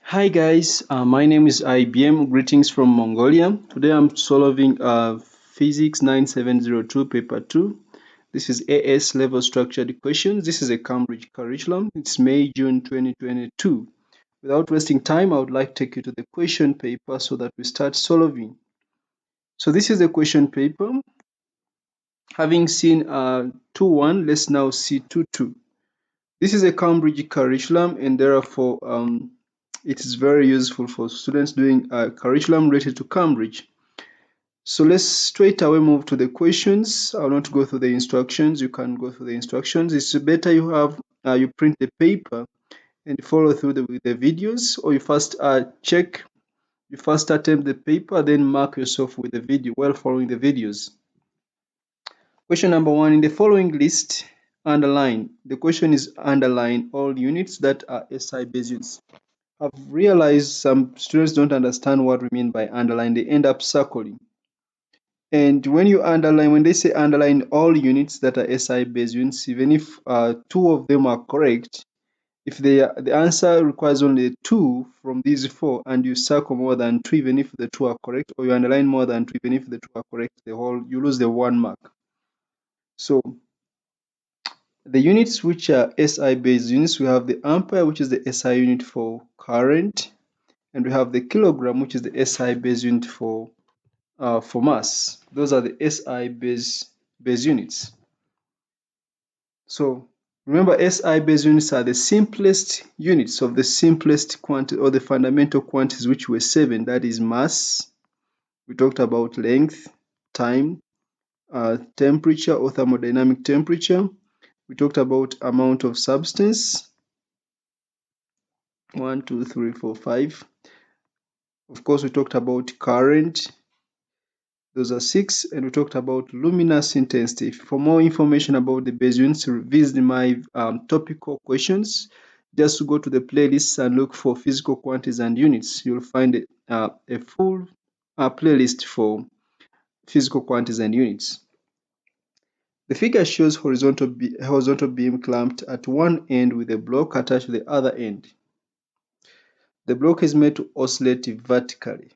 Hi guys, my name is IBM. Greetings from Mongolia. Today I'm solving Physics 9702 Paper 2. This is AS level structured equations. This is a Cambridge curriculum. It's May-June 2022. Without wasting time, I would like to take you to the question paper so that we start solving. So this is the question paper. Having seen 2-1, let's now see 2-2. This is a Cambridge curriculum and therefore it is very useful for students doing a curriculum related to Cambridge. So let's straight away move to the questions. I will not go through the instructions. You can go through the instructions. It's better you have you print the paper and follow through with the videos, or you first you first attempt the paper, then mark yourself with the video while following the videos. Question number 1, in the following list, underline. The question is underline all units that are SI base units. I've realized some students don't understand what we mean by underline. They end up circling. And when you underline, when they say underline all units that are SI base units, even if two of them are correct, if the answer requires only two from these four, and you circle more than two, even if the two are correct, or you underline more than two, even if the two are correct, you lose the 1 mark. So the units which are SI based units, we have the ampere, which is the SI unit for current, and we have the kilogram, which is the SI base unit for mass. Those are the SI base units. So remember, SI base units are the simplest units of the simplest quantity or the fundamental quantities, which were 7. That is mass. We talked about length, time, temperature or thermodynamic temperature. We talked about amount of substance. 1, 2, 3, 4, 5. Of course, we talked about current. Those are 6, and we talked about luminous intensity. For more information about the base units, visit my topical questions. Just go to the playlists and look for physical quantities and units. You'll find a full playlist for physical quantities and units. The figure shows horizontal beam clamped at one end with a block attached to the other end. The block is made to oscillate vertically.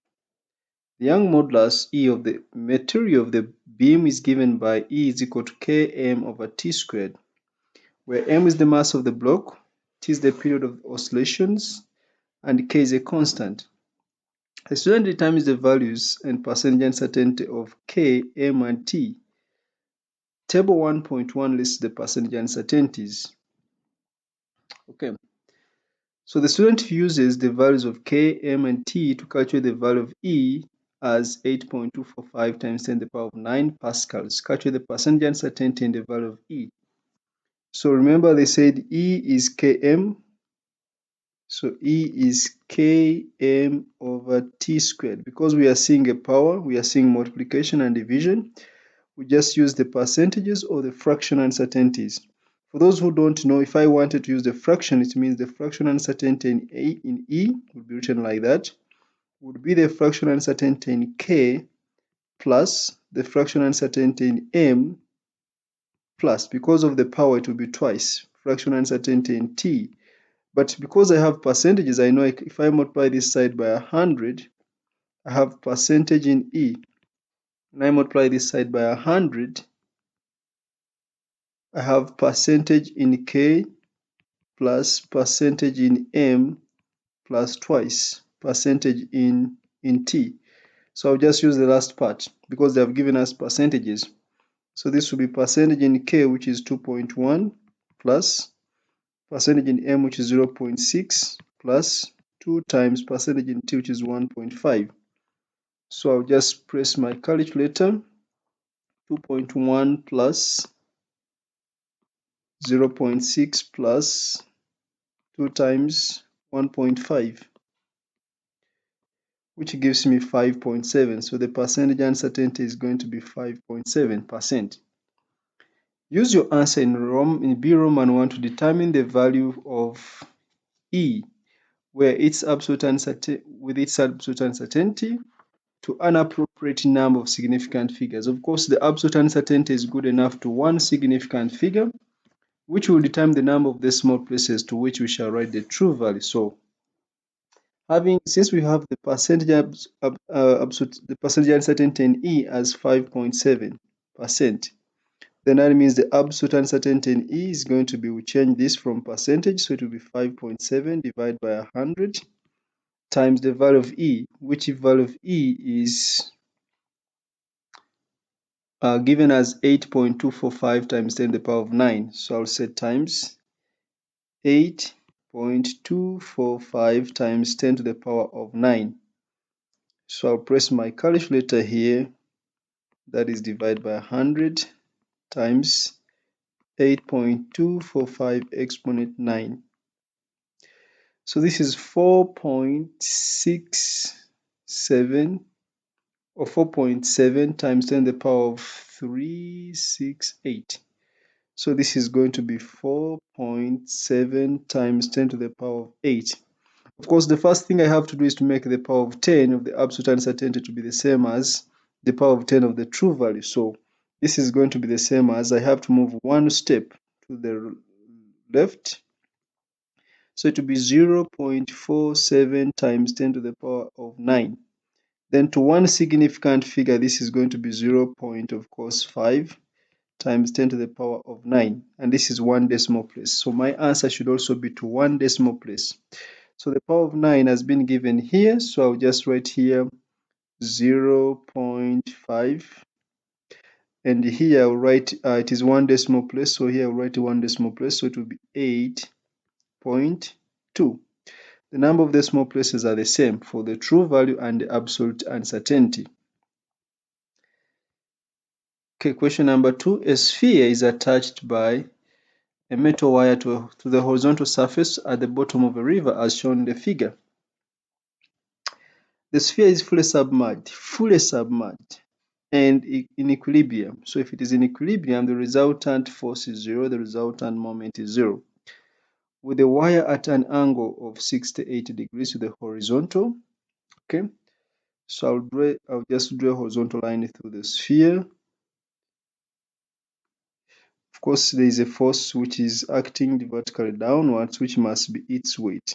The Young modulus E of the material of the beam is given by E is equal to Km over T squared, where M is the mass of the block, T is the period of oscillations, and K is a constant. The student determines the values and percentage uncertainty of K, M, and T. Table 1.1 lists the percentage uncertainties. Okay. So the student uses the values of K, M, and T to calculate the value of E as 8.245 times 10 to the power of 9 pascals. Calculate the percentage uncertainty in the value of E. So remember they said E is Km. So E is Km over T squared. Because we are seeing a power, we are seeing multiplication and division, we just use the percentages or the fraction uncertainties. For those who don't know, if I wanted to use the fraction, it means the fraction uncertainty in E would be written like that. Would be the fraction uncertainty in K plus the fraction uncertainty in M plus, because of the power, it will be twice, fraction uncertainty in T. But because I have percentages, I know if I multiply this side by 100, I have percentage in E. And I multiply this side by 100, I have percentage in K plus percentage in M plus twice percentage in T. So I'll just use the last part because they have given us percentages. So this will be percentage in K, which is 2.1, plus percentage in M, which is 0.6, plus 2 times percentage in T, which is 1.5. So I'll just press my calculator. 2.1 plus 0.6 plus 2 times 1.5, which gives me 5.7. So the percentage uncertainty is going to be 5.7%. Use your answer in B Roman 1 to determine the value of E, where its absolute uncertainty to an appropriate number of significant figures. Of course, the absolute uncertainty is good enough to one significant figure, which will determine the number of decimal places to which we shall write the true value. So Since we have the the percentage uncertainty in E as 5.7%, then that means the absolute uncertainty in E is going to be, we change this from percentage, so it will be 5.7 divided by 100 times the value of E, which value of E is given as 8.245 times 10 to the power of 9. So I'll say times 8.245 times 10 to the power of 9. So I'll press my calculator here. That is divided by 100 times 8.245 exponent 9. So this is 4.67 or 4.7 times 10 to the power of 368. So this is going to be 4.7 times 10 to the power of 8. Of course, the first thing I have to do is to make the power of 10 of the absolute uncertainty to be the same as the power of 10 of the true value. So this is going to be the same as, I have to move one step to the left. So it will be 0.47 times 10 to the power of 9. Then to one significant figure, this is going to be 0. Of course 5 times 10 to the power of 9, and this is one decimal place. So my answer should also be to one decimal place. So the power of 9 has been given here, so I'll just write here 0.5, and here I'll write it is one decimal place, so here I'll write one decimal place, so it will be 8.2. The number of decimal places are the same for the true value and the absolute uncertainty. Okay, question number 2. A sphere is attached by a metal wire to the horizontal surface at the bottom of a river as shown in the figure. The sphere is fully submerged, and in equilibrium. So if it is in equilibrium, the resultant force is 0, the resultant moment is 0. With the wire at an angle of 68 degrees to the horizontal. Okay, so I'll just draw a horizontal line through the sphere. Of course, there is a force which is acting vertically downwards, which must be its weight.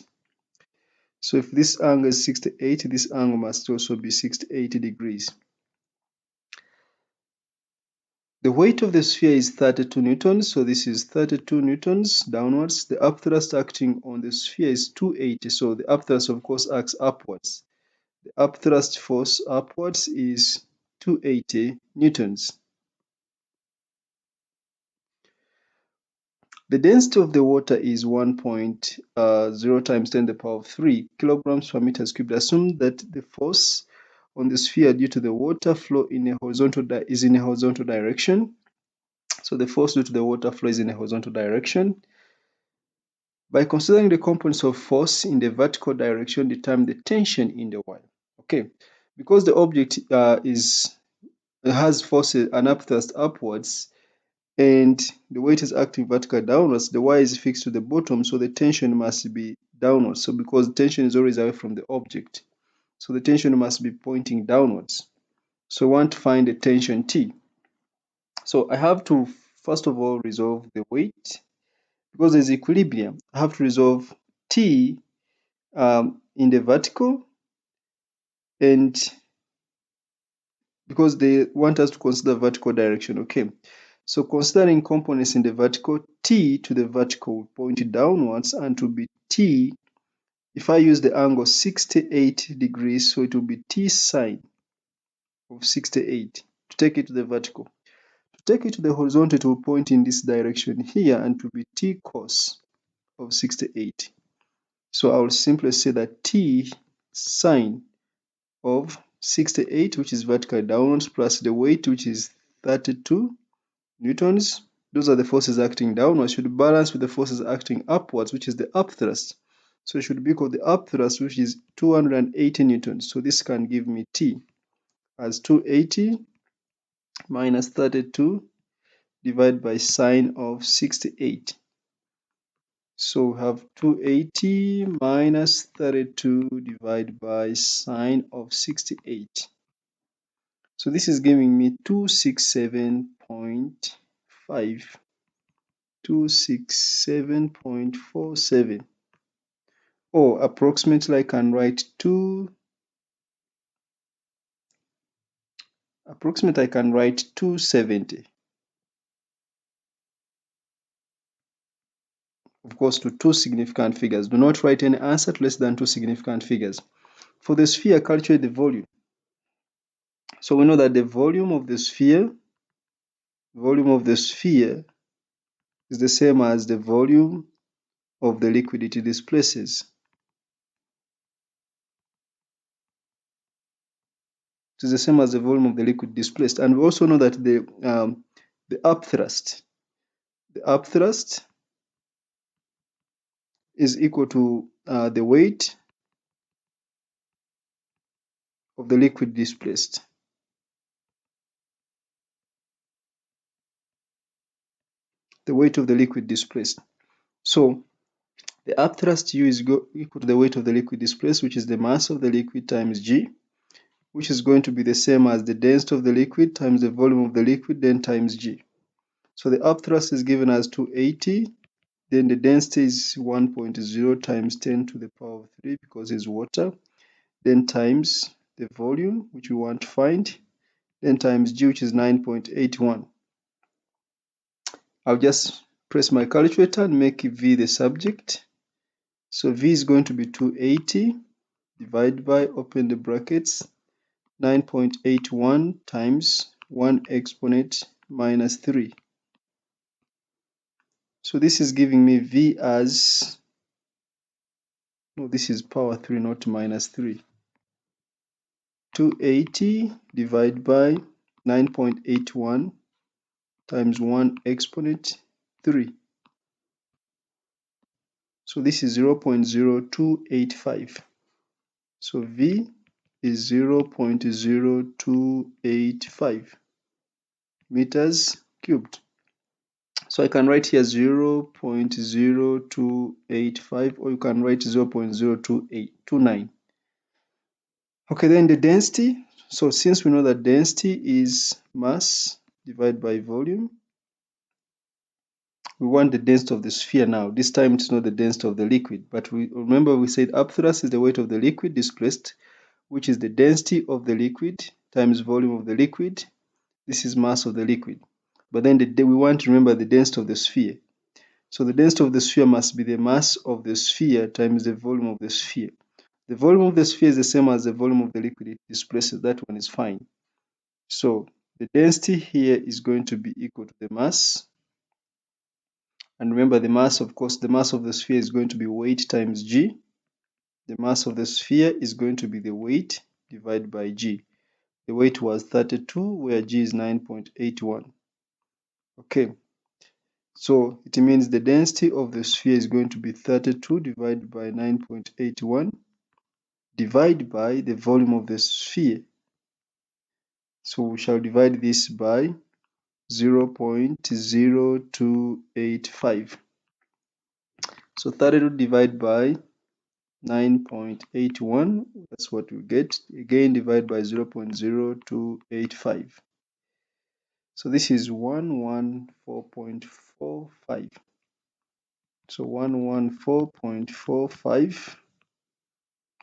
So if this angle is 68, this angle must also be 68 degrees. The weight of the sphere is 32 newtons, so this is 32 newtons downwards. The upthrust acting on the sphere is 280, so the upthrust of course acts upwards. The upthrust force upwards is 280 newtons. The density of the water is 1.0 times 10 to the power of 3 kilograms per meter cubed. Assume that the force on the sphere due to the water flow is in a horizontal direction. So the force due to the water flow is in a horizontal direction. By considering the components of force in the vertical direction, determine the tension in the wire. Okay, because the object has force an upthrust upwards, and the weight is acting vertically downwards, the wire is fixed to the bottom, so the tension must be downwards. So because the tension is always away from the object, so the tension must be pointing downwards. So I want to find the tension T. So I have to first of all resolve the weight. Because there's equilibrium, I have to resolve T in the vertical, and because they want us to consider vertical direction. Okay, so considering components in the vertical, T to the vertical will point downwards, and to be T, if I use the angle 68 degrees, so it will be T sine of 68 to take it to the vertical. To take it to the horizontal, it will point in this direction here, and to be T cos of 68. So I will simply say that T sine of 68, which is vertical downwards, plus the weight, which is 32 newtons. Those are the forces acting downwards, should balance with the forces acting upwards, which is the upthrust. So it should be equal to the upthrust, which is 280 newtons. So this can give me T as 280 minus 32 divided by sine of 68. So we have 280 minus 32 divided by sine of 68. So this is giving me 267.47. or approximately I can write 270. Of course, to two significant figures. Do not write any answer to less than two significant figures. For the sphere, calculate the volume. So we know that the volume of the sphere is the same as the volume of the liquid it displaces. It is the same as the volume of the liquid displaced. And we also know that the upthrust is equal to the weight of the liquid displaced. The weight of the liquid displaced. So the upthrust U is equal to the weight of the liquid displaced, which is the mass of the liquid times G, which is going to be the same as the density of the liquid times the volume of the liquid, then times G. So the upthrust is given as 280, then the density is 1.0 times 10 to the power of 3 because it's water, then times the volume, which we want to find, then times G, which is 9.81. I'll just press my calculator and make V the subject. So V is going to be 280 divided by, open the brackets, 9.81 times 1 exponent minus 3. So this is giving me V as, no, this is power 3, not minus 3. 280 divided by 9.81 times 1 exponent 3. So this is 0.0285. So V is 0.0285 meters cubed. So I can write here 0.0285, or you can write 0.02829. Okay, then the density. So since we know that density is mass divided by volume, we want the density of the sphere now. This time it's not the density of the liquid, but remember we said upthrust is the weight of the liquid displaced, which is the density of the liquid times volume of the liquid. This is mass of the liquid. But then we want to remember the density of the sphere. So the density of the sphere must be the mass of the sphere times the volume of the sphere. The volume of the sphere is the same as the volume of the liquid it displaces. That one is fine. So the density here is going to be equal to the mass. And remember the mass, of course, the mass of the sphere is going to be weight times G. The mass of the sphere is going to be the weight divided by G. The weight was 32, where G is 9.81. Okay. So it means the density of the sphere is going to be 32 divided by 9.81 divided by the volume of the sphere. So we shall divide this by 0.0285. So 32 divided by 9.81, that's what we get. Again, divide by 0.0285. So this is 114.45. So 114.45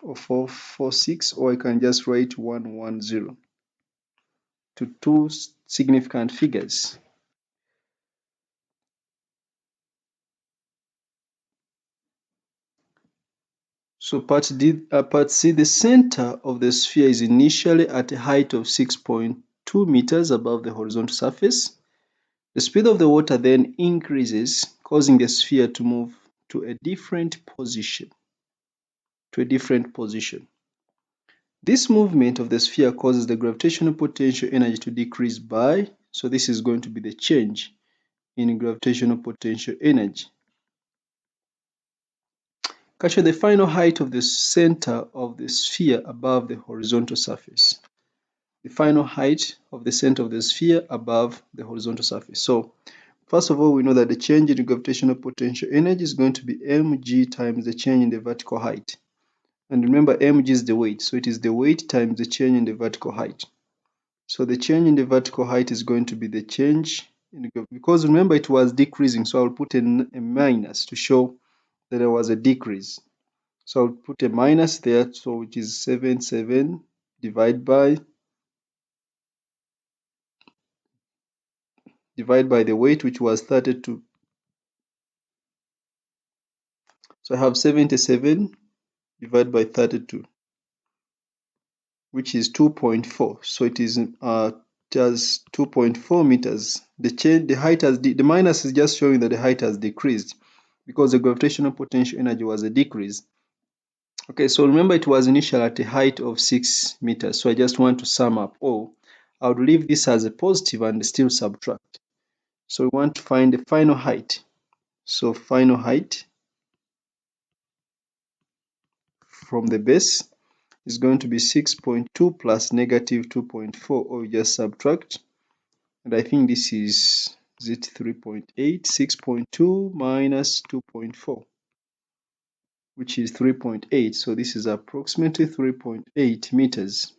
or 446, or I can just write 110 to two significant figures. So part C, the center of the sphere is initially at a height of 6.2 meters above the horizontal surface. The speed of the water then increases, causing the sphere to move to a different position. This movement of the sphere causes the gravitational potential energy to decrease by, so this is going to be the change in gravitational potential energy. Capture the final height of the center of the sphere above the horizontal surface. The final height of the center of the sphere above the horizontal surface. So first of all, we know that the change in gravitational potential energy is going to be mg times the change in the vertical height. And remember, mg is the weight, so it is the weight times the change in the vertical height. So the change in the vertical height is going to be the change in the, because remember it was decreasing, so I'll put a minus to show that there was a decrease. So I'll put a minus there, so which is 7 divide by the weight, which was 32. So I have 77 divided by 32, which is 2.4. So it is just 2.4 meters. The height has the minus is just showing that the height has decreased because the gravitational potential energy was a decrease. Okay, so remember it was initially at a height of 6 meters. So I just want to sum up. Oh, I would leave this as a positive and still subtract. So we want to find the final height. So final height from the base is going to be 6.2 plus negative 2.4, or we just subtract. And I think this is it 3.8, 6.2 minus 2.4, which is 3.8. So this is approximately 3.8 meters.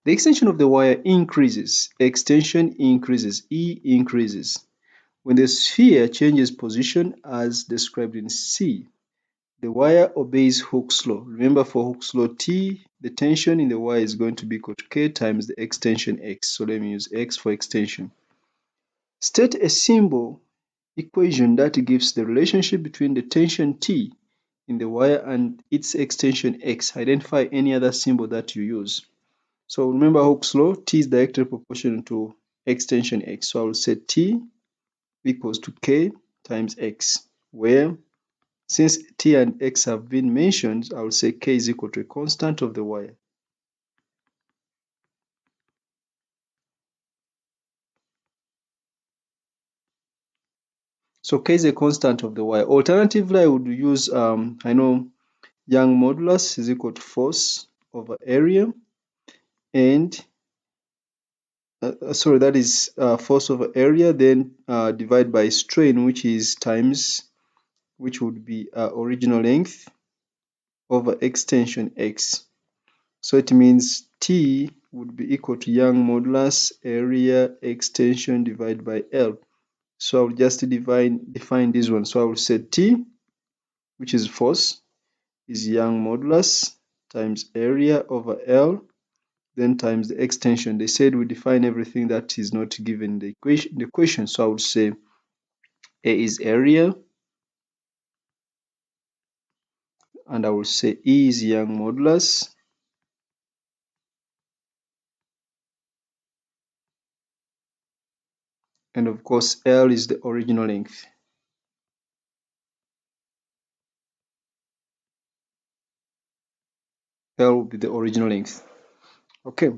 The extension of the wire increases, extension increases, E increases when the sphere changes position as described in C. The wire obeys Hooke's law. Remember, for Hooke's law, T, the tension in the wire is going to be equal to K times the extension X. So let me use X for extension. State a symbol equation that gives the relationship between the tension T in the wire and its extension X. Identify any other symbol that you use. So remember Hooke's law, T is directly proportional to extension X. So I will say T equals to K times X, where since T and X have been mentioned, I will say K is equal to a constant of the wire. So K is a constant of the wire. Alternatively, I would use, I know Young modulus is equal to force over area, and sorry, that is force over area, then divide by strain, which is times, which would be original length over extension X. So it means T would be equal to Young modulus area extension divided by L. So I'll just define this one. So I will say T, which is force, is Young modulus times area over L, then times the extension. They said we define everything that is not given in the equation. So I would say A is area, and I will say E is Young modulus, and of course L is the original length. L will be the original length. Okay.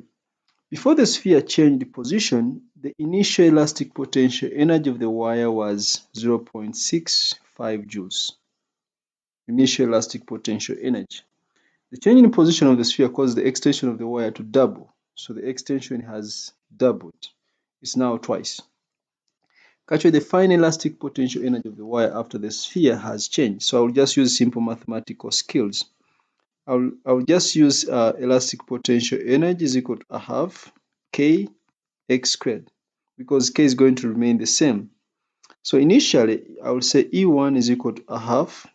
Before the sphere changed position, the initial elastic potential energy of the wire was 0.65 joules. Initial elastic potential energy. The change in position of the sphere caused the extension of the wire to double. So the extension has doubled. It's now twice. Calculate the final elastic potential energy of the wire after the sphere has changed. So I'll just use simple mathematical skills. I'll just use elastic potential energy is equal to a half K x squared, because K is going to remain the same. So initially, I will say E1 is equal to a half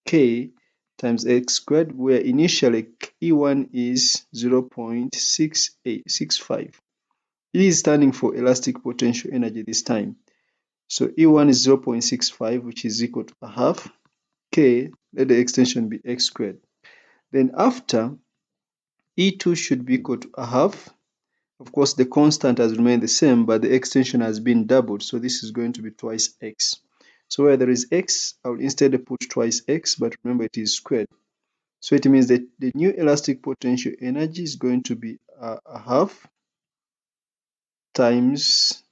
K times x squared, where initially E1 is 0.6865. E is standing for elastic potential energy this time. So E1 is 0.65, which is equal to a half K, let the extension be x squared. Then after, E2 should be equal to a half. Of course, the constant has remained the same, but the extension has been doubled. So this is going to be twice x. So where there is x, I will instead put twice x, but remember it is squared. So it means that the new elastic potential energy is going to be a half times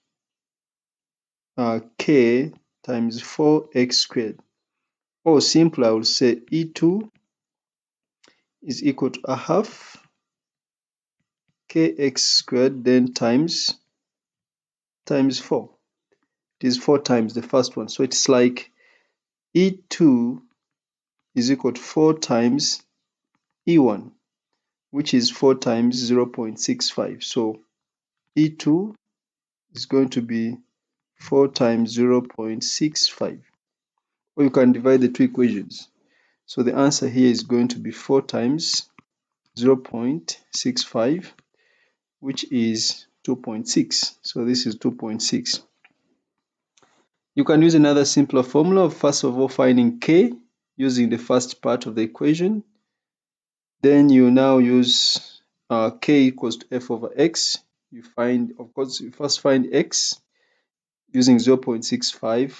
K times 4x squared. Or simply, I will say E2 is equal to a half kx squared, then times 4. It is 4 times the first one. So it's like E2 is equal to 4 times E1, which is 4 times 0.65. So E2 is going to be 4 times 0.65. Or you can divide the two equations. So the answer here is going to be 4 times 0.65, which is 2.6. So this is 2.6. You can use another simpler formula of first of all finding k using the first part of the equation. Then you now use k equals to f over x. You find, of course, you first find x using 0.65,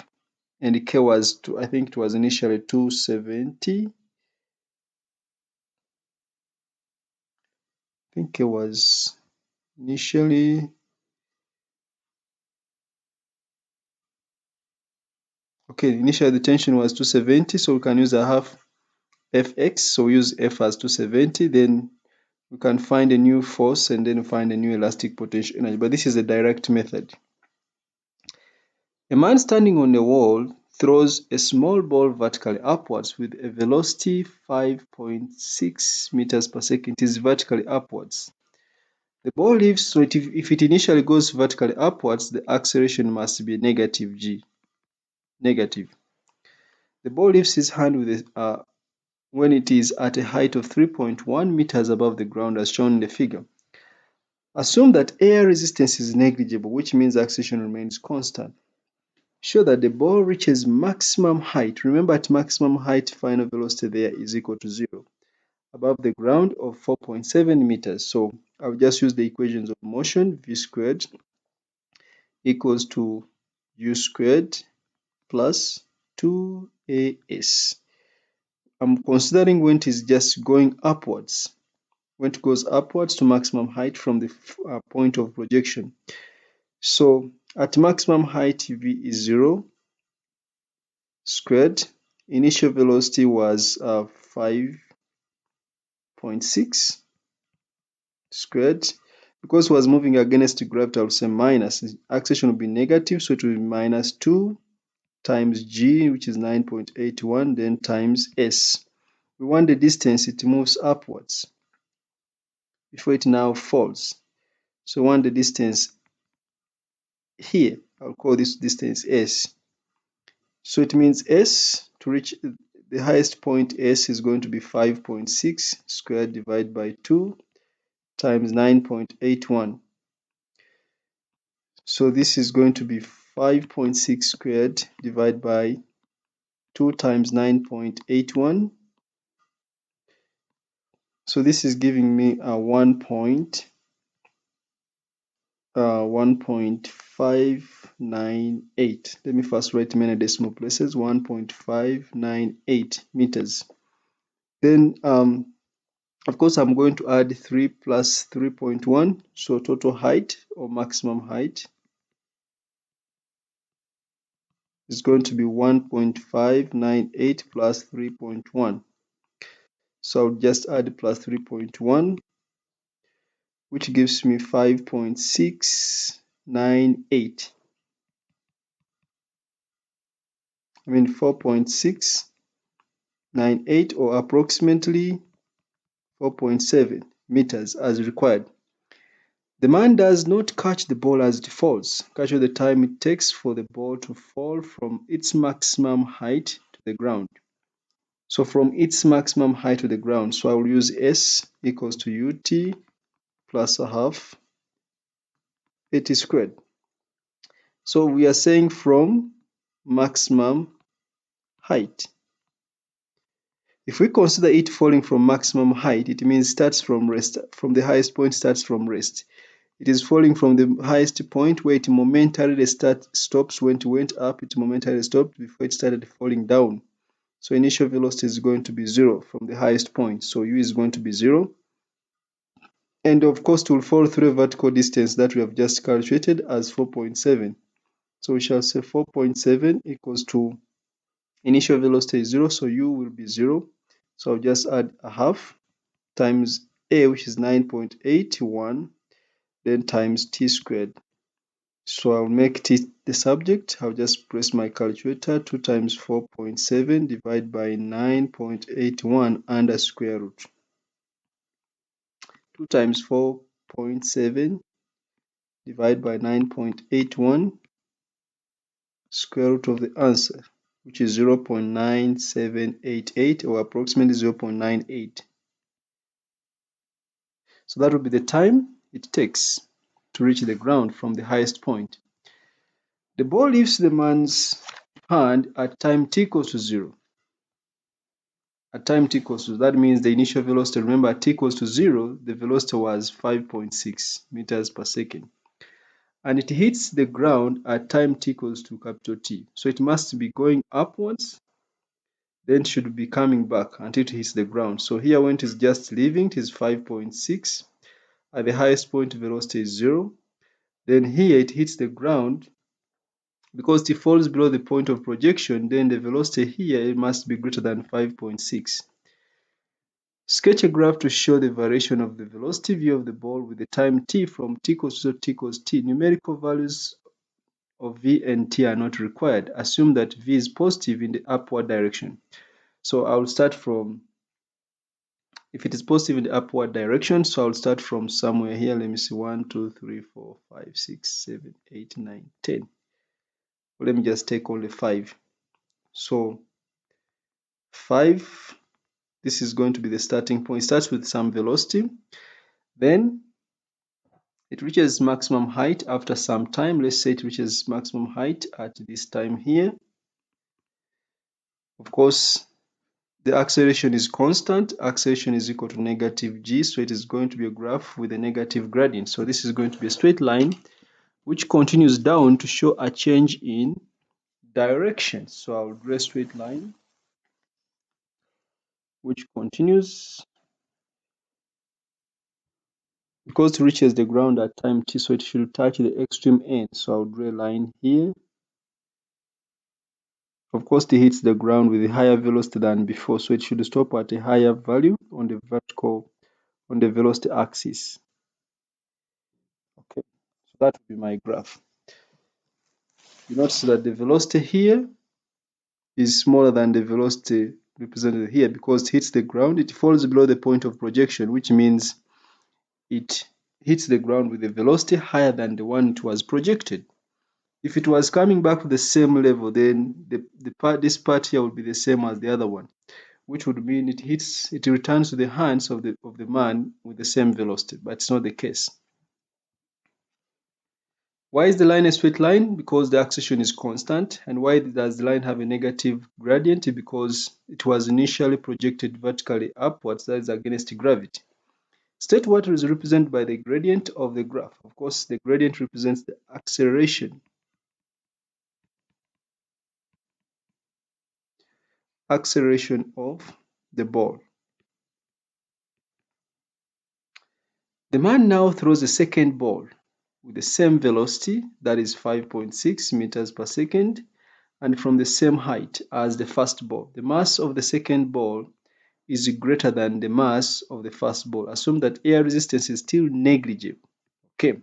and the k was, I think it was initially 270. I think k was initially, okay, initially the tension was 270, so we can use a half fx, so we use f as 270, then we can find a new force and then find a new elastic potential energy, but this is a direct method. A man standing on a wall throws a small ball vertically upwards with a velocity 5.6 meters per second. It is vertically upwards. The ball leaves, so if it initially goes vertically upwards, the acceleration must be negative g. Negative. The ball leaves his hand with when it is at a height of 3.1 meters above the ground as shown in the figure. Assume that air resistance is negligible, which means acceleration remains constant. Show that the ball reaches maximum height. Remember, at maximum height, final velocity there is equal to 0 above the ground of 4.7 meters. So I'll just use the equations of motion. V squared equals to u squared plus 2as. I'm considering when it is just going upwards, when it goes upwards to maximum height from the point of projection. So at maximum height, v is 0 squared. Initial velocity was 5.6 squared. Because it was moving against gravity, I will say minus. Acceleration will be negative, so it will be minus 2 times g, which is 9.81, then times s. We want the distance it moves upwards before it now falls. So we want the distance here. I'll call this distance s. So it means s, to reach the highest point, s is going to be 5.6 squared divided by 2 times 9.81. So this is going to be 5.6 squared divided by 2 times 9.81. So this is giving me a 1.598. Let me first write many decimal places. 1.598 meters. Then of course I'm going to add 3 plus 3.1, so total height or maximum height is going to be 1.598 plus 3.1. So I'll just add plus 3.1, which gives me 5.698. I mean 4.698, or approximately 4.7 meters as required. The man does not catch the ball as it falls. Calculate the time it takes for the ball to fall from its maximum height to the ground. So from its maximum height to the ground, so I will use S equals to UT plus a half 80 squared. So we are saying from maximum height. If we consider it falling from maximum height, it means starts from rest, from the highest point starts from rest. It is falling from the highest point where it momentarily stops. When it went up, it momentarily stopped before it started falling down. So initial velocity is going to be 0 from the highest point. So u is going to be 0. And of course, it will fall through a vertical distance that we have just calculated as 4.7. So we shall say 4.7 equals to initial velocity is 0, so u will be 0. So I'll just add a half times a, which is 9.81, then times t squared. So I'll make t the subject. I'll just press my calculator. 2 times 4.7 divided by 9.81 under square root. 2 times 4.7 divided by 9.81 square root of the answer. which is 0.9788 or approximately 0.98. So that will be the time it takes to reach the ground from the highest point. The ball leaves the man's hand at time t equals to 0. At time t equals to, that means the initial velocity, remember at t equals to 0, the velocity was 5.6 meters per second. And it hits the ground at time t equals to capital T. So it must be going upwards, then should be coming back until it hits the ground. So here when it is just leaving, it is 5.6. At the highest point, velocity is 0. Then here it hits the ground. Because it falls below the point of projection, then the velocity here must be greater than 5.6. Sketch a graph to show the variation of the velocity v of the ball with the time t from t equals to t equals t. Numerical values of v and t are not required. Assume that v is positive in the upward direction. So I'll start from, if it is positive in the upward direction, so I'll start from somewhere here. Let me see, 1, 2, 3, 4, 5, 6, 7, 8, 9, 10. Let me just take only 5. So 5, this is going to be the starting point. It starts with some velocity. Then it reaches maximum height after some time. Let's say it reaches maximum height at this time here. Of course, the acceleration is constant. Acceleration is equal to negative g, so it is going to be a graph with a negative gradient. So this is going to be a straight line which continues down to show a change in direction. So I'll draw a straight line which continues because it reaches the ground at time t, so it should touch the extreme end. So I'll draw a line here. Of course, it hits the ground with a higher velocity than before, so it should stop at a higher value on the vertical, on the velocity axis. Okay, so that will be my graph. You notice that the velocity here is smaller than the velocity represented here because it hits the ground. It falls below the point of projection, which means it hits the ground with a velocity higher than the one it was projected. If it was coming back to the same level, then this part here would be the same as the other one, which would mean it returns to the hands of the man with the same velocity, but it's not the case. Why is the line a straight line? Because the acceleration is constant. And why does the line have a negative gradient? Because it was initially projected vertically upwards, that is against gravity. State what is represented by the gradient of the graph. Of course, the gradient represents the acceleration. Acceleration of the ball. The man now throws a second ball with the same velocity, that is 5.6 meters per second, and from the same height as the first ball. The mass of the second ball is greater than the mass of the first ball. Assume that air resistance is still negligible. Okay.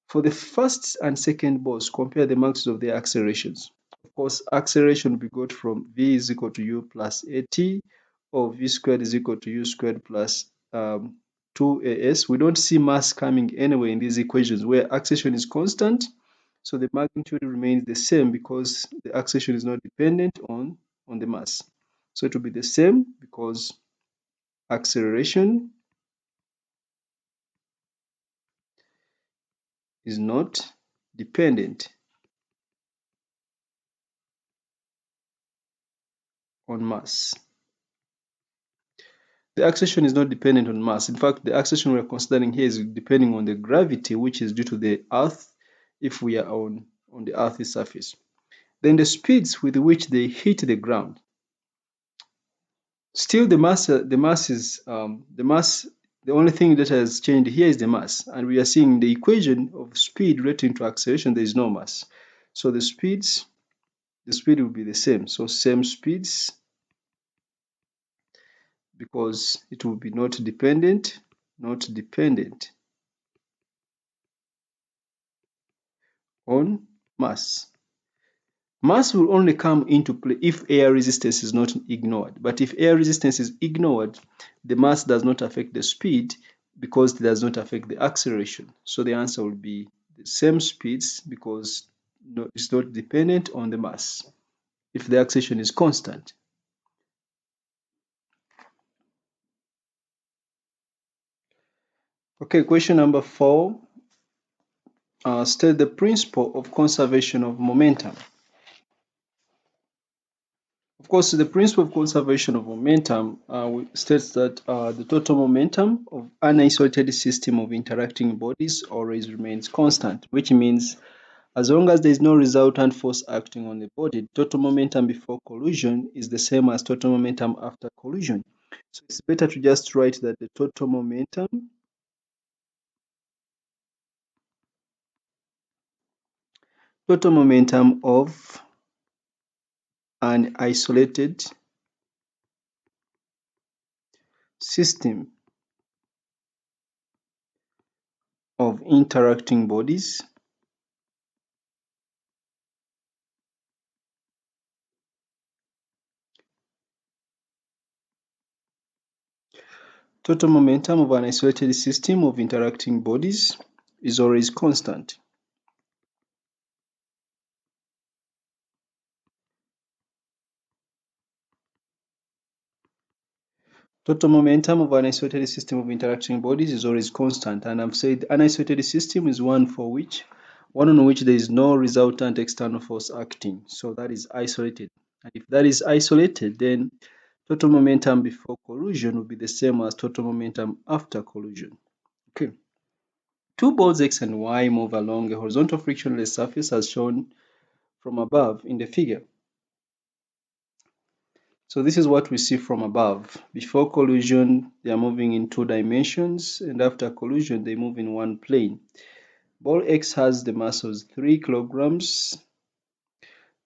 For the first and second balls, compare the magnitudes of their accelerations. Of course, acceleration will be got from v is equal to u plus at, or v squared is equal to u squared plus 2as. We don't see mass coming anywhere in these equations where acceleration is constant, so the magnitude remains the same because the acceleration is not dependent on the mass. So it will be the same because acceleration is not dependent on mass. The acceleration is not dependent on mass. In fact, the acceleration we're considering here is depending on the gravity, which is due to the Earth if we are on the Earth's surface. Then the speeds with which they hit the ground. Still, the mass the only thing that has changed here is the mass, and we are seeing the equation of speed relating to acceleration. There is no mass, so the speed will be the same. So same speeds, because it will be not dependent on mass. Mass will only come into play if air resistance is not ignored. But if air resistance is ignored, the mass does not affect the speed because it does not affect the acceleration. So the answer will be the same speeds because it's not dependent on the mass. if the acceleration is constant. Okay, question number 4. State the principle of conservation of momentum. Of course, the principle of conservation of momentum states that the total momentum of an isolated system of interacting bodies always remains constant, which means as long as there is no resultant force acting on the body, total momentum before collision is the same as total momentum after collision. So it's better to just write that the total momentum of an isolated system of interacting bodies total momentum of an isolated system of interacting bodies is always constant. Total momentum of an isolated system of interacting bodies is always constant, and I've said an isolated system is one on which there is no resultant external force acting. So that is isolated. And if that is isolated, then total momentum before collision will be the same as total momentum after collision. Okay. Two balls X and Y move along a horizontal frictionless surface as shown from above in the figure. So this is what we see from above. Before collision, they are moving in 2 dimensions, and after collision, they move in 1 plane. Ball X has the mass of 3 kilograms,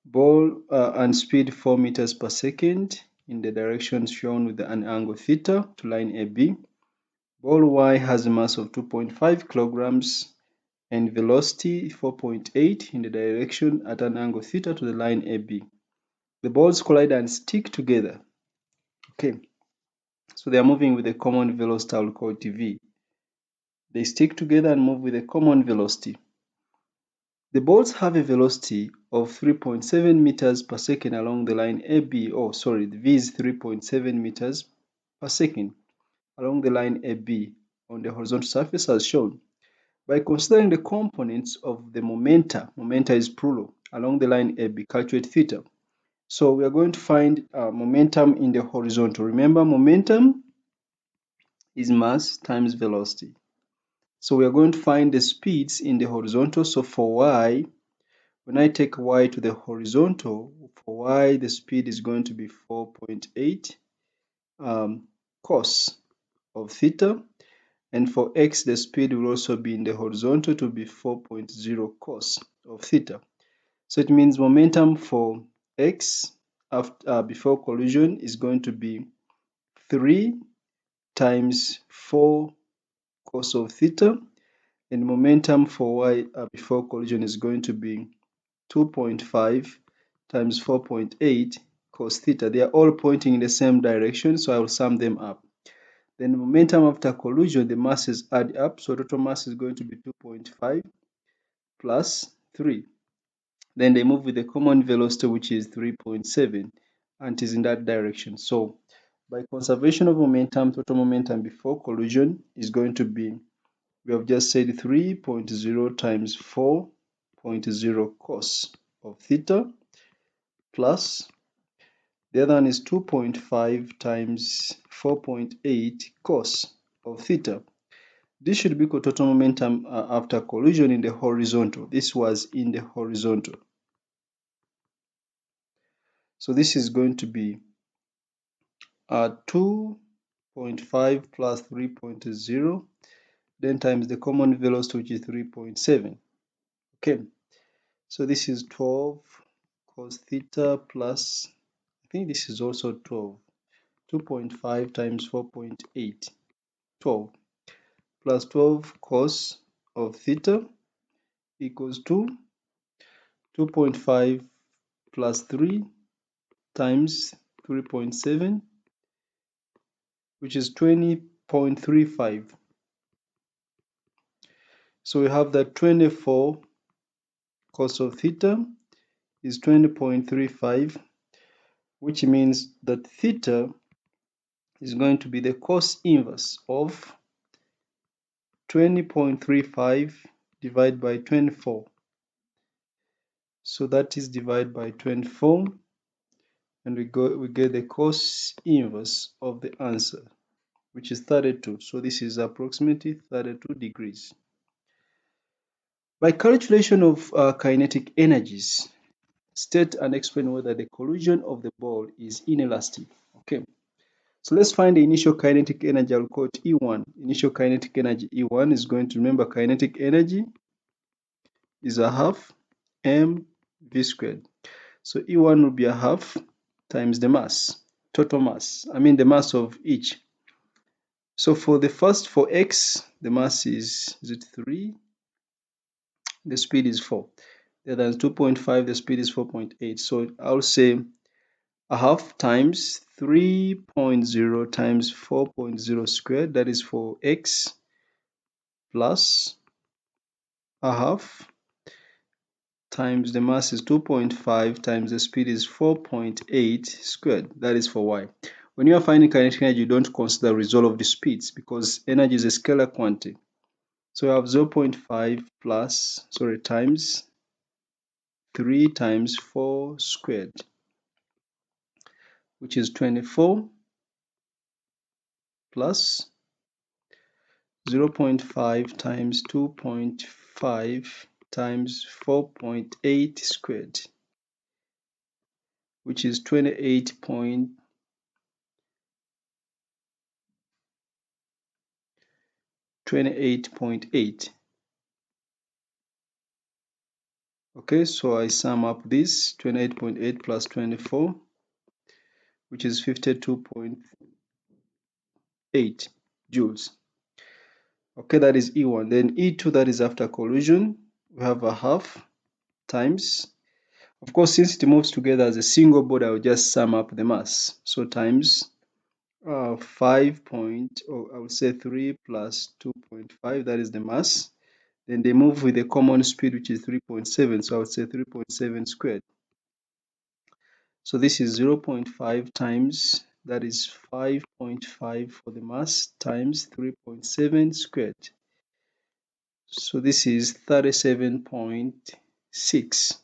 ball and speed 4 meters per second in the direction shown with an angle theta to line AB. Ball Y has a mass of 2.5 kilograms and velocity 4.8 in the direction at an angle theta to the line AB. The balls collide and stick together. Okay. So they are moving with a common velocity I'll call Tv. They stick together and move with a common velocity. The balls have a velocity of 3.7 meters per second along the line AB. The V is 3.7 meters per second along the line AB on the horizontal surface as shown. By considering the components of the momenta is plural, along the line AB, calculate theta. So we are going to find momentum in the horizontal. Remember, momentum is mass times velocity. So we are going to find the speeds in the horizontal. So for y, when I take y to the horizontal, for y the speed is going to be 4.8 cos of theta, and for x the speed will also be in the horizontal to be 4.0 cos of theta. So it means momentum for x before collision is going to be 3 times 4 cos of theta, and momentum for y before collision is going to be 2.5 times 4.8 cos theta. They are all pointing in the same direction, so I will sum them up. Then momentum after collision, the masses add up, so total mass is going to be 2.5 plus 3. Then they move with a common velocity, which is 3.7, and it is in that direction. So by conservation of momentum, total momentum before collision is going to be, we have just said 3.0 times 4.0 cos of theta plus the other one is 2.5 times 4.8 cos of theta. This should be equal to total momentum after collision in the horizontal. This was in the horizontal. So this is going to be 2.5 plus 3.0, then times the common velocity, which is 3.7. Okay, so this is 12 cos theta plus, I think this is also 12. 2.5 times 4.8, 12, plus 12 cos of theta equals to 2.5 plus 3 times 3.7, which is 20.35. So we have that 24 cos of theta is 20.35 which means that theta is going to be the cos inverse of 20.35 divided by 24. So that is divided by 24, and we get the cos inverse of the answer, which is 32. So this is approximately 32 degrees. By calculation of kinetic energies, state and explain whether the collision of the ball is inelastic. Okay, so let's find the initial kinetic energy. I'll call it E1. Initial kinetic energy E1 is going to, remember, kinetic energy is a half mv squared. So E1 will be a half times the mass, total mass. I mean the mass of each. So for the first, for x, the mass is it 3? The speed is 4. The other is 2.5, the speed is 4.8. So I'll say a half times 3.0 times 4.0 squared, that is for x, plus a half times the mass is 2.5 times the speed is 4.8 squared, that is for y. When you are finding kinetic energy, you don't consider result of the speeds because energy is a scalar quantity. So I have 0.5 times 3 times 4 squared, which is 24, plus 0.5 times 2.5 times 4.8 squared, which is 28.8. Okay, so I sum up this 28.8 plus 24, which is 52.8 joules. Okay, that is E1. Then E2, that is after collision, we have a half times, of course, since it moves together as a single body, I will just sum up the mass. So times 5 point, or I would say 3 plus 2.5, that is the mass. Then they move with a common speed, which is 3.7. So I would say 3.7 squared. So this is 0.5 times, that is 5.5 for the mass, times 3.7 squared. So this is 37.6.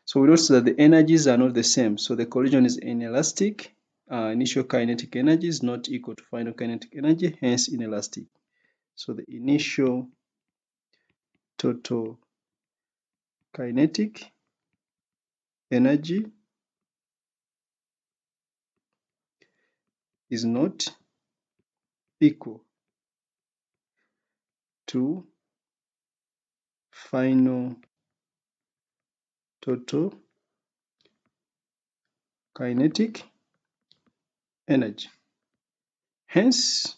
So we notice that the energies are not the same. So the collision is inelastic. Initial kinetic energy is not equal to final kinetic energy, hence inelastic. So the initial total kinetic energy is not equal to final total kinetic energy, hence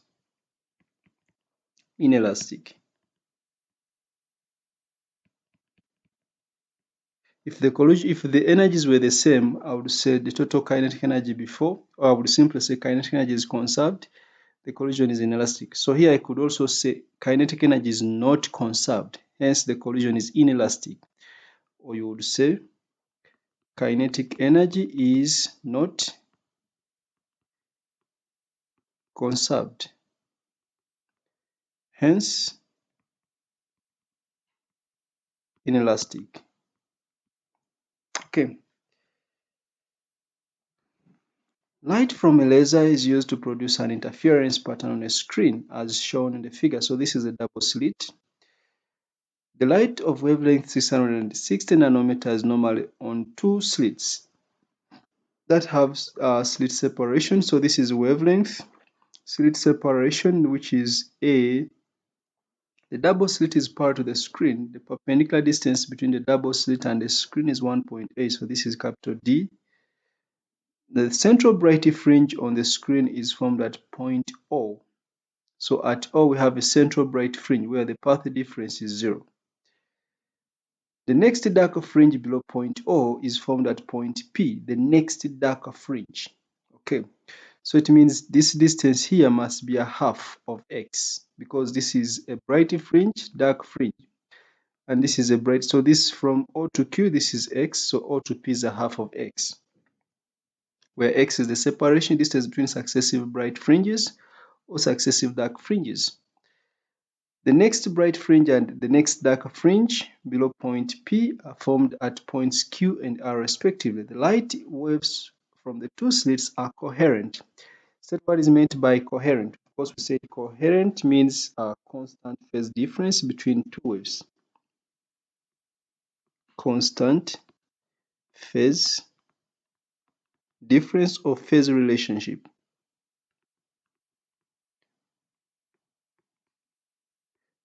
inelastic. If the energies were the same, I would say the total kinetic energy before, or I would simply say kinetic energy is conserved, the collision is inelastic. So here I could also say kinetic energy is not conserved, hence the collision is inelastic. Or you would say kinetic energy is not conserved, hence inelastic. Okay. Light from a laser is used to produce an interference pattern on a screen as shown in the figure. So this is a double slit. The light of wavelength 660 nanometers normally on two slits that have slit separation. So this is wavelength slit separation, which is A. The double slit is parallel to the screen. The perpendicular distance between the double slit and the screen is 1.8. So this is capital D. The central bright fringe on the screen is formed at point O. So at O we have a central bright fringe where the path difference is 0. The next darker fringe below point O is formed at point P, the next darker fringe. Okay, so it means this distance here must be a half of x because this is a bright fringe, dark fringe. and this is a bright. So this from O to Q, this is X. So O to P is a half of X, where X is the separation distance between successive bright fringes or successive dark fringes. The next bright fringe and the next dark fringe below point P are formed at points Q and R respectively. The light waves from the two slits are coherent. So what is meant by coherent? Of course, we say coherent means a constant phase difference between two waves. Constant phase difference or phase relationship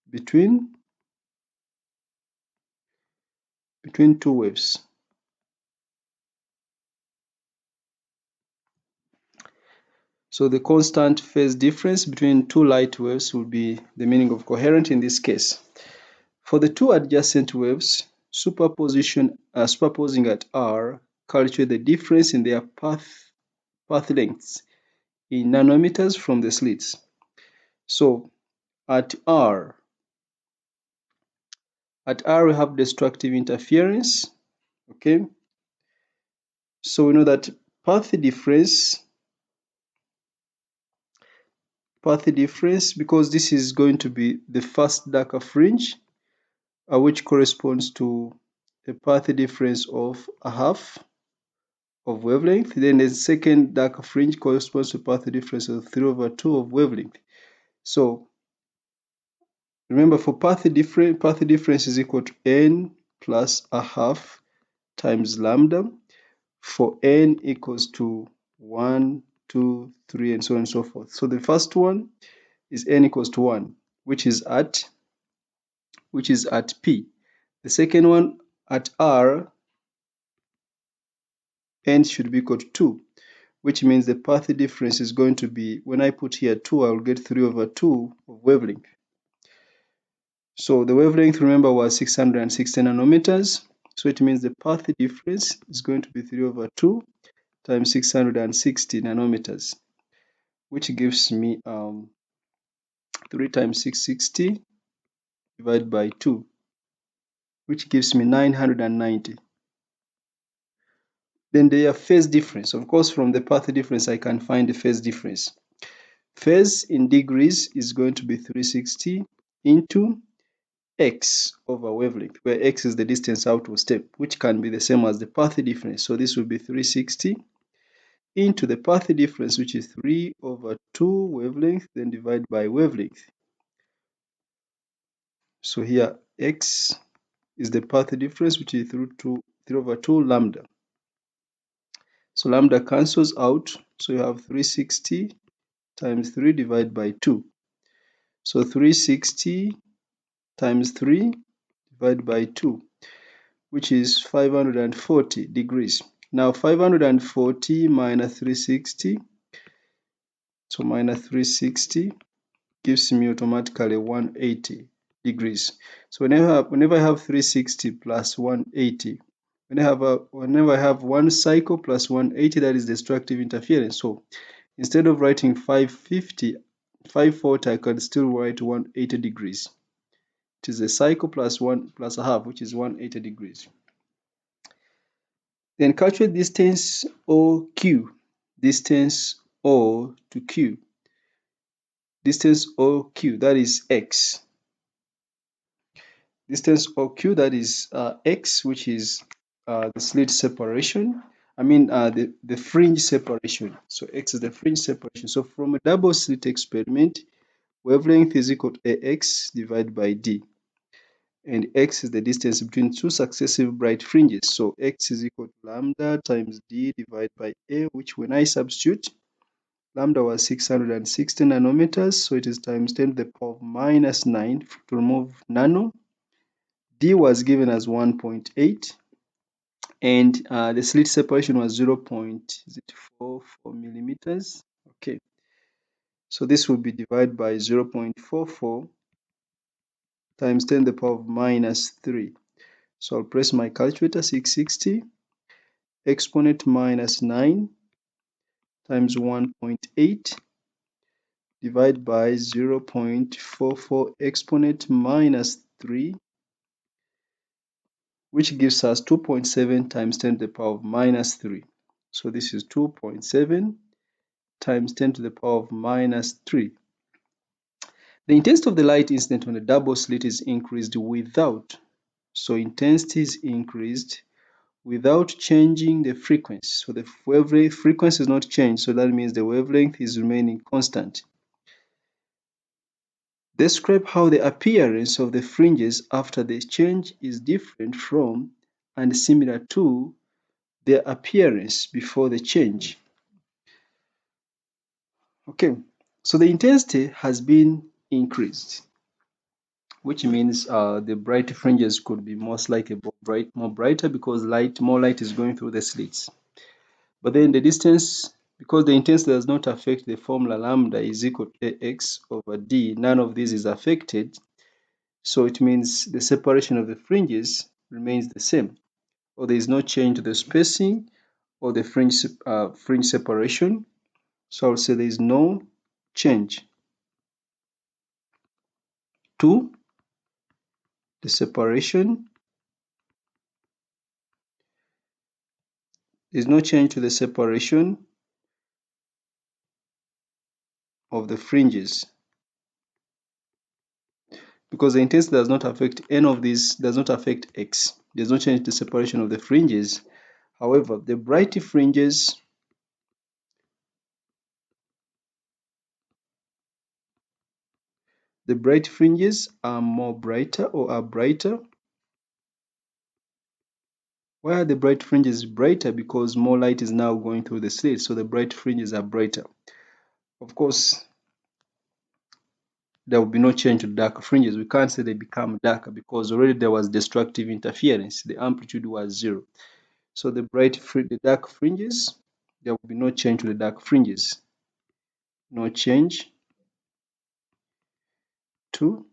between two waves. So the constant phase difference between two light waves will be the meaning of coherent in this case. For the two adjacent waves, superposing at R, calculate the difference in their path lengths in nanometers from the slits. So at R we have destructive interference. Okay, so we know that path difference, because this is going to be the first darker fringe, which corresponds to a path difference of a half of wavelength. Then the second darker fringe corresponds to path difference of 3/2 of wavelength. So remember, for path difference is equal to n plus a half times lambda. For n equals to 1, 2, 3, and so on and so forth. So the first one is n equals to 1, which is at P. The second one at R, n should be equal to 2, which means the path difference is going to be, when I put here 2, I will get 3/2 of wavelength. So the wavelength, remember, was 660 nanometers. So it means the path difference is going to be 3/2 times 660 nanometers, which gives me 3 times 660 divided by 2, which gives me 990. Then their phase difference. Of course, from the path difference, I can find the phase difference. Phase in degrees is going to be 360 into x over wavelength, where x is the distance out of step, which can be the same as the path difference. So this will be 360 into the path difference, which is 3/2 wavelength, then divide by wavelength. So here x is the path difference, which is 3/2 lambda. So lambda cancels out, so you have 360 times 3 divided by 2. So 360 times 3 divided by 2, which is 540 degrees. Now 540 minus 360, so minus 360 gives me automatically 180 degrees. So whenever I have 360 plus 180, whenever I have one cycle plus 180, that is destructive interference. So instead of writing 540, I can still write 180 degrees. It is a cycle plus 1 plus a half, which is 180 degrees. Then calculate distance OQ. Distance O to Q. Distance OQ, that is X. Distance OQ, that is X, which is the slit separation. The fringe separation. So X is the fringe separation. So from a double slit experiment, wavelength is equal to AX divided by D. And X is the distance between two successive bright fringes. So X is equal to lambda times D divided by A, which when I substitute, lambda was 660 nanometers, so it is times 10 to the power of minus 9 to remove nano. D was given as 1.8, and the slit separation was 0.44 millimeters. Okay, so this will be divided by 0.44 times 10 to the power of minus 3. So I'll press my calculator. 660 exponent minus 9 times 1.8 divided by 0.44 exponent minus 3 which gives us 2.7 times 10 to the power of minus 3. So this is 2.7 times 10 to the power of minus 3. The intensity of the light incident on the double slit is increased without, so intensity is increased without changing the frequency. So the wavelength frequency is not changed, so that means the wavelength is remaining constant. Describe how the appearance of the fringes after the change is different from and similar to their appearance before the change. Okay, so the intensity has been increased, which means the bright fringes could be most likely more brighter because more light is going through the slits. But then the distance, because the intensity does not affect the formula lambda is equal to ax over d, none of this is affected. So it means the separation of the fringes remains the same, or there is no change to the spacing or the fringe separation. So I'll say there is no change to the separation. There is no change to the separation of the fringes because the intensity does not affect any of these, does not affect x. There's no change to the separation of the fringes. However, the bright fringes are more brighter or are brighter. Why are the bright fringes brighter? Because more light is now going through the slit, so the bright fringes are brighter. Of course, there will be no change to dark fringes. We can't say they become darker because already there was destructive interference. The amplitude was 0. So the dark fringes, there will be no change to the dark fringes. No change to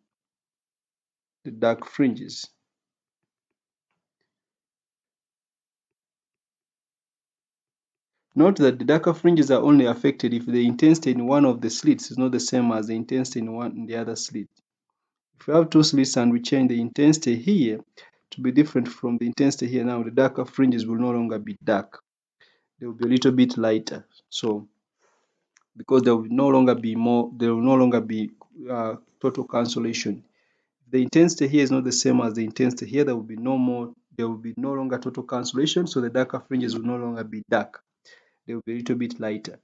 the dark fringes. Note that the darker fringes are only affected if the intensity in one of the slits is not the same as the intensity in the other slit. If we have two slits and we change the intensity here to be different from the intensity here now, the darker fringes will no longer be dark. They will be a little bit lighter. So because there will no longer be total cancellation. If the intensity here is not the same as the intensity here, there will be no longer total cancellation, so the darker fringes will no longer be dark. They will be a little bit lighter.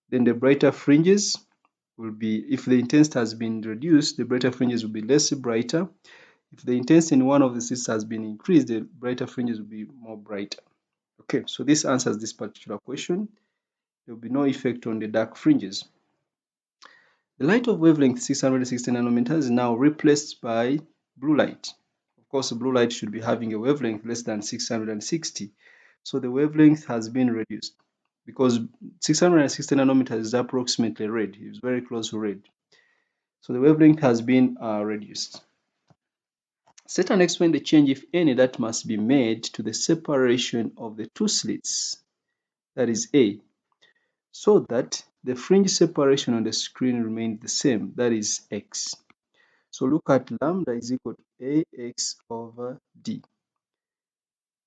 Then the brighter fringes will be, if the intensity has been reduced, the brighter fringes will be less brighter. If the intensity in one of the slits has been increased, the brighter fringes will be more brighter. Okay, so this answers this particular question. There will be no effect on the dark fringes. The light of wavelength 660 nanometers is now replaced by blue light. Of course, blue light should be having a wavelength less than 660. So the wavelength has been reduced because 660 nanometers is approximately red. It's very close to red. So the wavelength has been reduced. Set and explain the change, if any, that must be made to the separation of the two slits, that is A, so that the fringe separation on the screen remains the same, that is x. So look at lambda is equal to ax over d.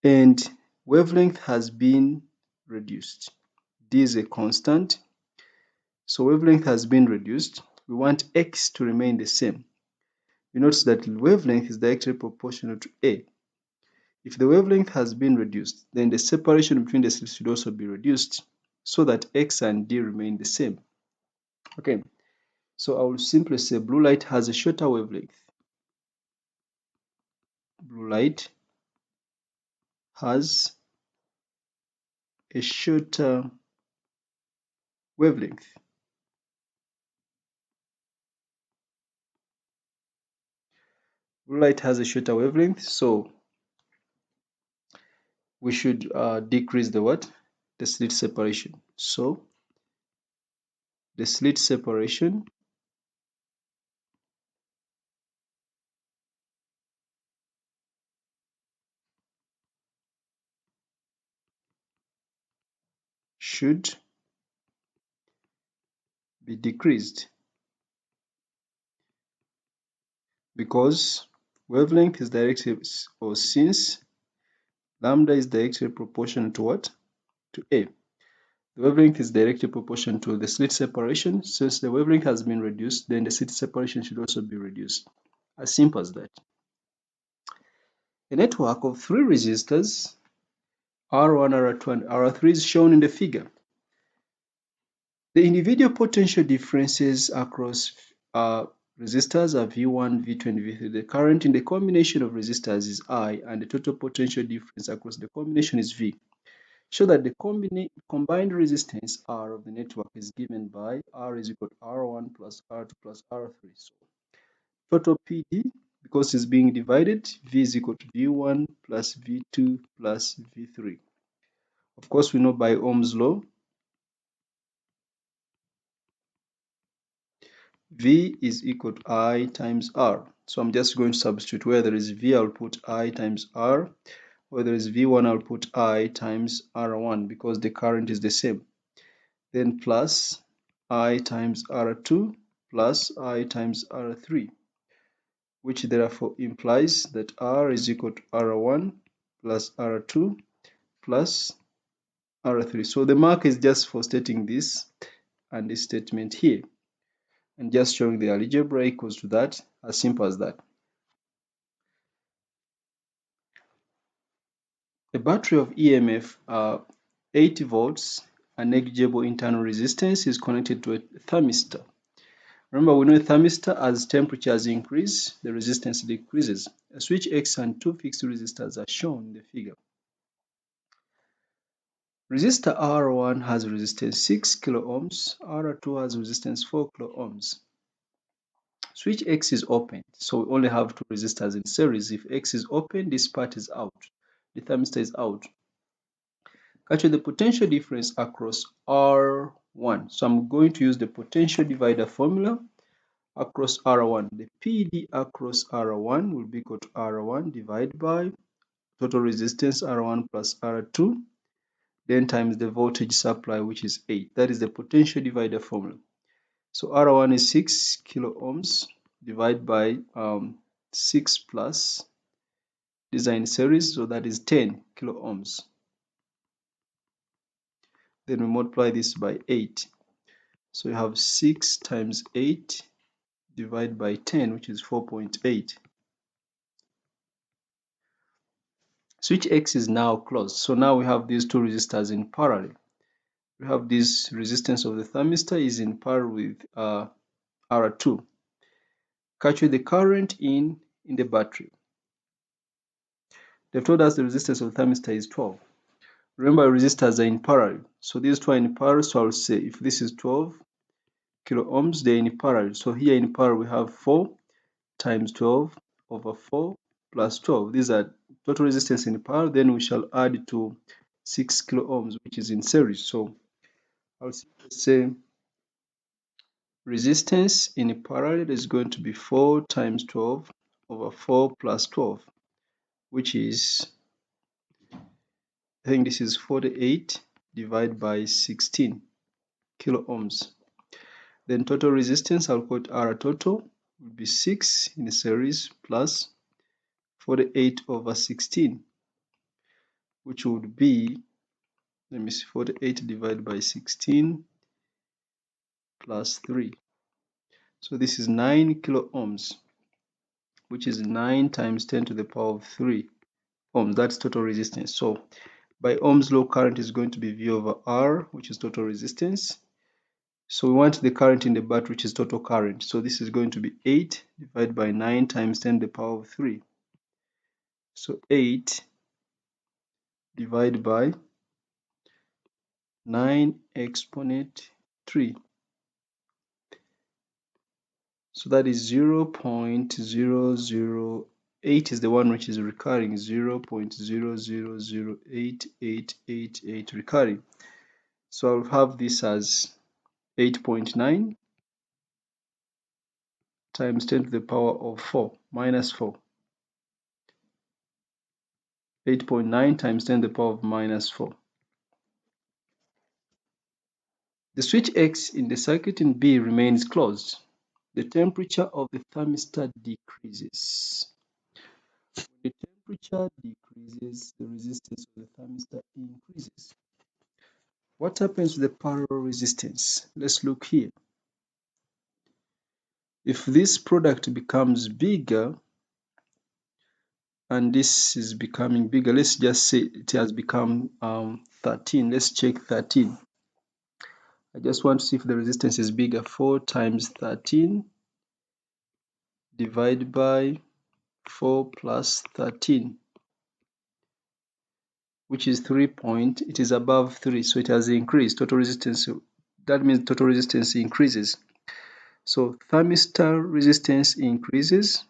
And wavelength has been reduced. D is a constant. So wavelength has been reduced. We want x to remain the same. You notice that wavelength is directly proportional to A. If the wavelength has been reduced, then the separation between the slits should also be reduced so that x and d remain the same. Okay, so I will simply say blue light has a shorter wavelength. Blue light has a shorter wavelength. Blue light has a shorter wavelength, so we should decrease the what? The slit separation. So the slit separation should be decreased because wavelength is directly, or since Lambda is directly proportional to what? To A. The wavelength is directly proportional to the slit separation. Since the wavelength has been reduced, then the slit separation should also be reduced. As simple as that. A network of 3 resistors, R1, R2, and R3 is shown in the figure. The individual potential differences across resistors are V1, V2, and V3. The current in the combination of resistors is I, and the total potential difference across the combination is V. Show that the combined resistance R of the network is given by R is equal to R1 plus R2 plus R3. So total PD, because it's being divided, V is equal to V1 plus V2 plus V3. Of course, we know by Ohm's law, V is equal to I times R. So I'm just going to substitute. Where there is V, I'll put I times R. Where there is V1, I'll put I times R1 because the current is the same. Then plus I times R2 plus I times R3, which therefore implies that R is equal to R1 plus R2 plus R3. So the mark is just for stating this and this statement here, and just showing the algebra equals to that, as simple as that. A battery of EMF 80 volts and negligible internal resistance is connected to a thermistor. Remember, we know a thermistor, as temperatures increase, the resistance decreases. A switch X and 2 fixed resistors are shown in the figure. Resistor R1 has resistance 6 kilo ohms, R2 has resistance 4 kilo ohms. Switch X is open, so we only have 2 resistors in series. If X is open, this part is out. The thermistor is out. Calculate the potential difference across R1. So I'm going to use the potential divider formula across R1. The PD across R1 will be equal to R1 divided by total resistance R1 plus R2, then times the voltage supply, which is 8. That is the potential divider formula. So R1 is 6 kilo ohms divided by 6 plus design series, so that is 10 kilo ohms. Then we multiply this by 8. So you have 6 times 8 divided by 10, which is 4.8. Switch X is now closed. So now we have these 2 resistors in parallel. We have this resistance of the thermistor is in parallel with R2. Calculate the current in the battery. They've told us the resistance of the thermistor is 12. Remember, resistors are in parallel. So these 2 are in parallel. So I'll say if this is 12 kilo ohms, they're in parallel. So here in parallel, we have 4 times 12 over 4 plus 12. These are total resistance in parallel. Then we shall add to 6 kilo ohms, which is in series. So I'll say resistance in parallel is going to be 4 times 12 over 4 plus 12, which is, I think this is 48 divided by 16 kilo ohms. Then total resistance, I'll put R total, will be 6 in the series plus 48 over 16, which would be, let me see, 48 divided by 16 plus 3. So this is 9 kilo ohms, which is 9 times 10 to the power of 3 ohms. That's total resistance. So by Ohm's law, current is going to be V over R, which is total resistance. So we want the current in the battery, which is total current. So this is going to be 8 divided by 9 times 10 to the power of 3. So 8 divided by 9 exponent 3. So that is 0.008 is the one which is recurring, 0.0008888 recurring. So I'll have this as 8.9 times 10 to the power of 4 minus 4. 8.9 times 10 to the power of minus 4. The switch X in the circuit in B remains closed. The temperature of the thermistor decreases. When the temperature decreases, the resistance of the thermistor increases. What happens to the parallel resistance? Let's look here. If this product becomes bigger and this is becoming bigger, let's just say it has become 13. Let's check 13. I just want to see if the resistance is bigger. 4 times 13 divided by 4 plus 13, which is 3 point. It is above 3, so it has increased. Total resistance, that means total resistance increases. So thermistor resistance increases.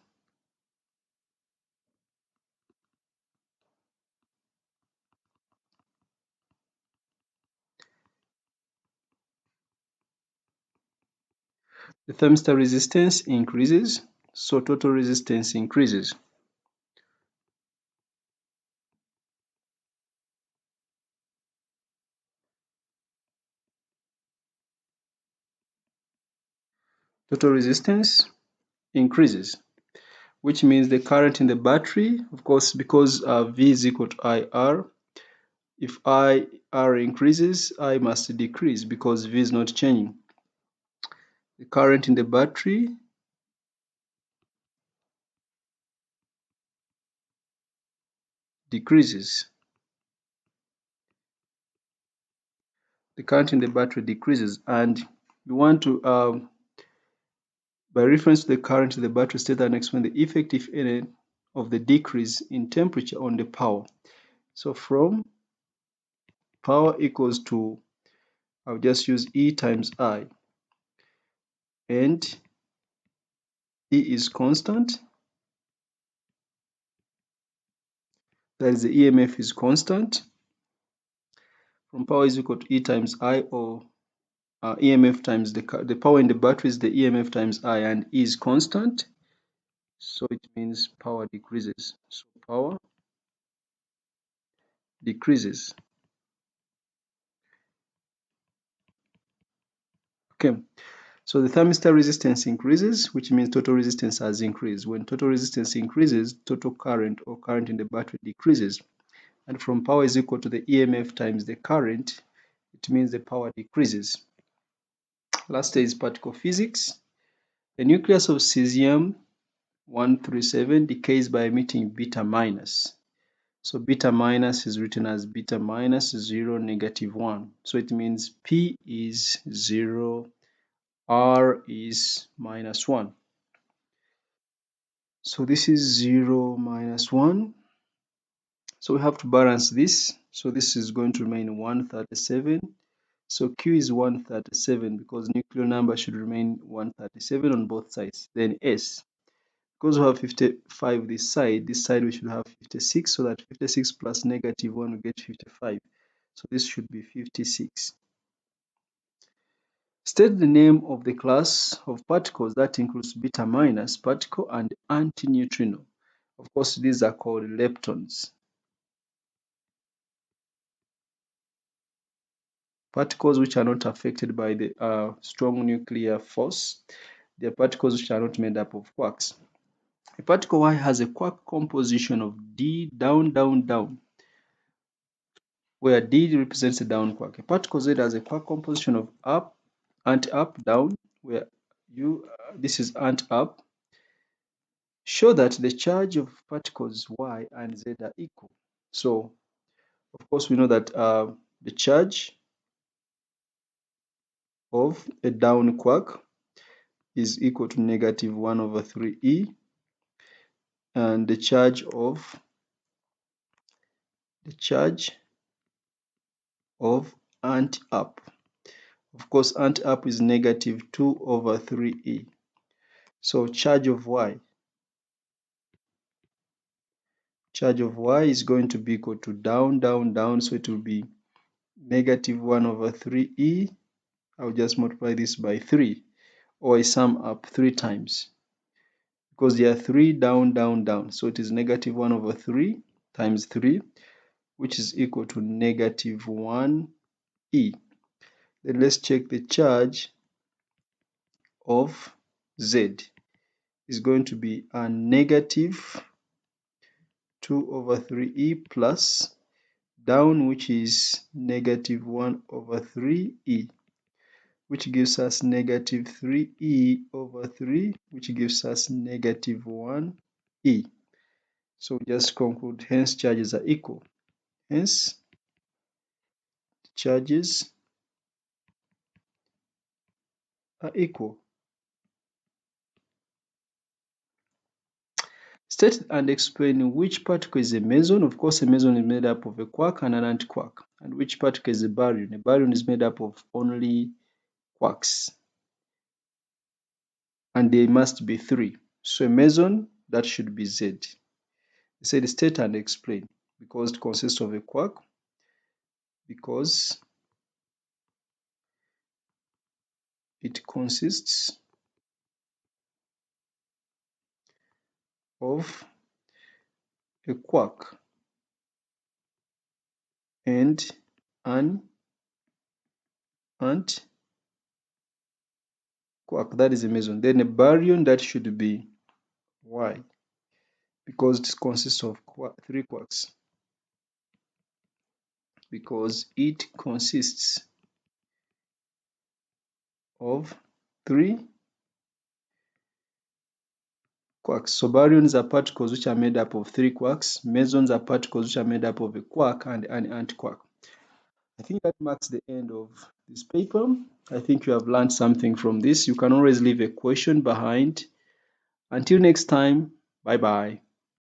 The thermistor resistance increases, so total resistance increases. Total resistance increases, which means the current in the battery, of course, because V is equal to IR, if IR increases, I must decrease because V is not changing. The current in the battery decreases. The current in the battery decreases, and you want to, by reference to the current in the battery, state and explain the effect, if any, of the decrease in temperature on the power. So from power equals to, I'll just use E times I, and E is constant, that is the EMF is constant. From power is equal to E times I, or EMF times the power in the battery is the EMF times I, and E is constant, so it means power decreases. So power decreases. Okay, so the thermistor resistance increases, which means total resistance has increased. When total resistance increases, total current or current in the battery decreases. And from power is equal to the EMF times the current, it means the power decreases. Last is particle physics. The nucleus of cesium-137 decays by emitting beta minus. So beta minus is written as beta minus 0, -1. So it means P is 0, R is -1. So this is 0, -1. So we have to balance this. So this is going to remain 137. So Q is 137 because nuclear number should remain 137 on both sides. Then S, because we have 55 this side we should have 56, so that 56 plus -1 will get 55. So this should be 56. State the name of the class of particles that includes beta minus particle and antineutrino. Of course, these are called leptons. Particles which are not affected by the strong nuclear force. They are particles which are not made up of quarks. A particle Y has a quark composition of D down, down, down, where D represents a down quark. A particle Z has a quark composition of up, anti-up, down, where this is anti-up. Show that the charge of particles Y and Z are equal. So, of course, we know that the charge of a down quark is equal to -1/3e, and the charge of anti-up, of course, anti-up is -2/3e. So charge of Y is going to be equal to down, down, down, so it will be -1/3e. I'll just multiply this by 3, or I sum up 3 times, because there are 3 down, down, down, so it is -1/3 times 3, which is equal to -1e. Then let's check the charge of Z is going to be a 2 over 3e plus down, which is negative 1 over 3e, which gives us negative 3e over 3, which gives us negative 1e. So we just conclude, hence charges are equal. Hence, charges are equal. State and explain which particle is a meson. Of course, a meson is made up of a quark and an antiquark. And which particle is a baryon? A baryon is made up of only quarks. And there must be 3. So a meson, that should be Z. They said state and explain, because it consists of a quark, because it consists of a quark and an antiquark. That is a meson. Then a baryon, that should be Y, because it consists of 3 quarks. Because it consists of 3 quarks. So baryons are particles which are made up of 3 quarks. Mesons are particles which are made up of a quark and an antiquark. I think that marks the end of this paper. I think you have learned something from this. You can always leave a question behind. Until next time, bye bye.